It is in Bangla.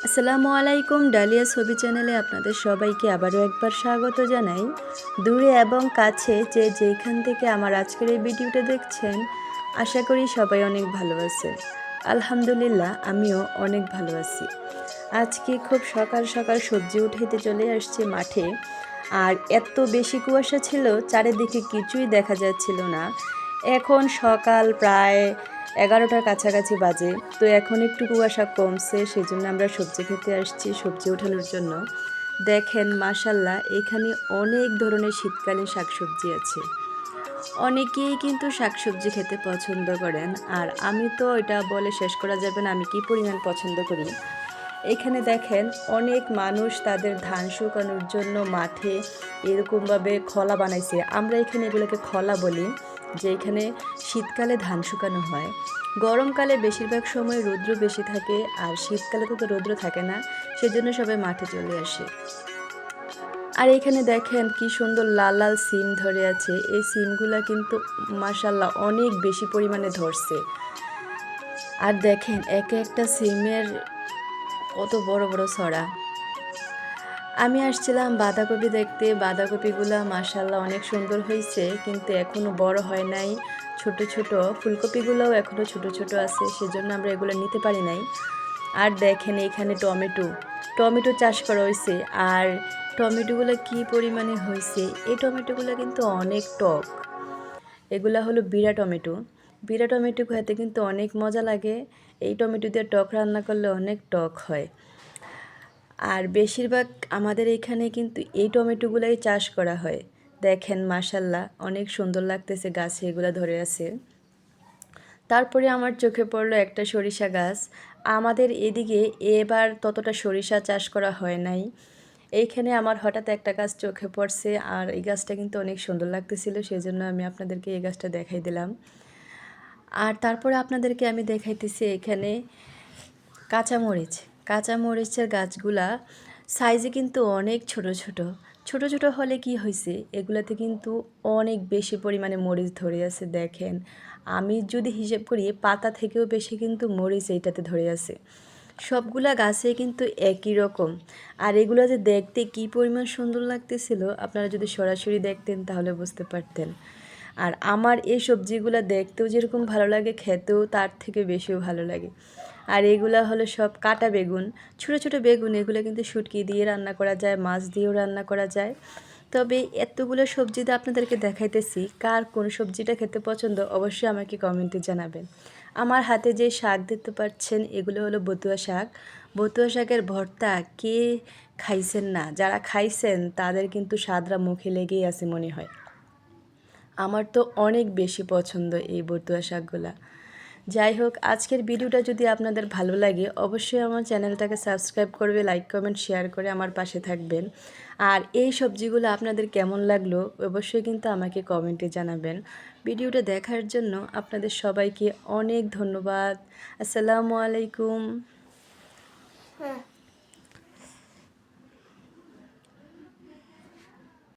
আসসালামু আলাইকুম। ডালিয়া ছবি চ্যানেলে আপনাদের সবাইকে আবারও একবার স্বাগত জানাই। দূরে এবং কাছে যে যেখান থেকে আমার আজকের এই ভিডিওটা দেখছেন, আশা করি সবাই অনেক ভালো আছে। আলহামদুলিল্লাহ, আমিও অনেক ভালো আছি। আজকে খুব সকাল সকাল সবজি উঠাইতে চলে আসছে মাঠে। আর এত বেশি কুয়াশা ছিল, চারিদিকে কিছুই দেখা যাচ্ছিল না। এখন সকাল প্রায় 11টার কাছাকাছি বাজে। তো এখন একটু কুয়াশা কমছে, সেই জন্য আমরা সবজি খেতে আসছি, সবজি ওঠানোর জন্য। দেখেন মাশাল্লাহ, এখানে অনেক ধরনের শীতকালীন শাকসবজি আছে। অনেকেই কিন্তু শাকসবজি খেতে পছন্দ করেন, আর আমি তো এটা বলে শেষ করা যাবে না আমি কি পরিমাণ পছন্দ করি। এখানে দেখেন অনেক মানুষ তাদের ধান শুকানোর জন্য মাঠে এরকমভাবে খলা বানাইছে। আমরা এখানে এগুলোকে খলা বলি, যে এখানে শীতকালে ধান শুকানো হয়। গরমকালে বেশিরভাগ সময় রৌদ্র বেশি থাকে, আর শীতকালে তো রৌদ্র থাকে না, সেজন্য সবাই মাঠে চলে আসে। আর এখানে দেখেন কি সুন্দর লাল লাল সিম ধরে আছে। এই সিমগুলা কিন্তু মাশাল্লাহ অনেক বেশি পরিমাণে ধরছে। আর দেখেন একে একটা সিমের কত বড় বড় ছড়া। আমি আসছিলাম বাঁধাকপি দেখতে। বাঁধাকপিগুলো মাশাল্লাহ অনেক সুন্দর হয়েছে, কিন্তু এখনও বড় হয় নাই, ছোট ছোট। ফুলকপিগুলোও এখনও ছোট ছোট আছে, সেজন্য আমরা এগুলো নিতে পারি নাই। আর দেখেন এখানে টমেটো চাষ করা হয়েছে। আর টমেটোগুলো কি পরিমাণে হয়েছে! এই টমেটোগুলো কিন্তু অনেক টক। এগুলা হলো বিরা টমেটো খেতে কিন্তু অনেক মজা লাগে। এই টমেটো দিয়ে টক রান্না করলে অনেক টক হয়। আর বেশিরভাগ আমাদের এখানে কিন্তু এই টমেটোগুলাই চাষ করা হয়। দেখেন মাশাল্লাহ অনেক সুন্দর লাগতেছে, গাছে এগুলো ধরে আছে। তারপরে আমার চোখে পড়লো একটা সরিষা গাছ। আমাদের এদিকে এবার ততটা সরিষা চাষ করা হয় নাই। এইখানে আমার হঠাৎ একটা গাছ চোখে পড়ছে, আর এই গাছটা কিন্তু অনেক সুন্দর লাগতেছিল, সেই জন্য আমি আপনাদেরকে এই গাছটা দেখাই দিলাম। আর তারপরে আপনাদেরকে আমি দেখাইতেছি এখানে কাঁচামরিচের গাছগুলা সাইজে কিন্তু অনেক ছোট ছোট। ছোট ছোট হলে কি হয়েছে, এগুলাতে কিন্তু অনেক বেশি পরিমাণে মরিচ ধরে আছে। দেখেন আমি যদি হিসেব করি, পাতা থেকেও বেশি কিন্তু মরিচ এইটাতে ধরে আছে। সবগুলা গাছে কিন্তু একই রকম। আর এগুলো যে দেখতে কি পরিমাণ সুন্দর লাগতেছিল, আপনারা যদি সরাসরি দেখতেন তাহলে বুঝতে পারতেন। আর আমার এই সবজিগুলো দেখতেও যেরকম ভালো লাগে, খেতেও তার থেকে বেশিও ভালো লাগে। আর এগুলা হলো সব কাটা বেগুন, ছোটো ছোটো বেগুন। এগুলো কিন্তু শুটকি দিয়ে রান্না করা যায়, মাছ দিয়েও রান্না করা যায়। তবে এতগুলো সবজিতে আপনাদেরকে দেখাইতেছি, কার কোন সবজিটা খেতে পছন্দ অবশ্যই আমাকে কমেন্টে জানাবেন। আমার হাতে যে শাক দেখতে পাচ্ছেন, এগুলো হলো বতুয়া শাক। বতুয়া শাকের ভর্তা কে খাইছেন না? যারা খাইছেন তাদের কিন্তু স্বাদরা মুখে লেগেই আছে মনে হয়। আমার তো অনেক বেশি পছন্দ এই বতুয়া শাকগুলা। যাই হোক, আজকের ভিডিওটা যদি আপনাদের ভালো লাগে অবশ্যই আমার চ্যানেলটাকে সাবস্ক্রাইব করবে, লাইক কমেন্ট শেয়ার করে আমার পাশে থাকবেন। আর এই সবজিগুলো আপনাদের কেমন লাগলো অবশ্যই কিন্তু আমাকে কমেন্টে জানাবেন। ভিডিওটা দেখার জন্য আপনাদের সবাইকে অনেক ধন্যবাদ। আসসালামু আলাইকুম।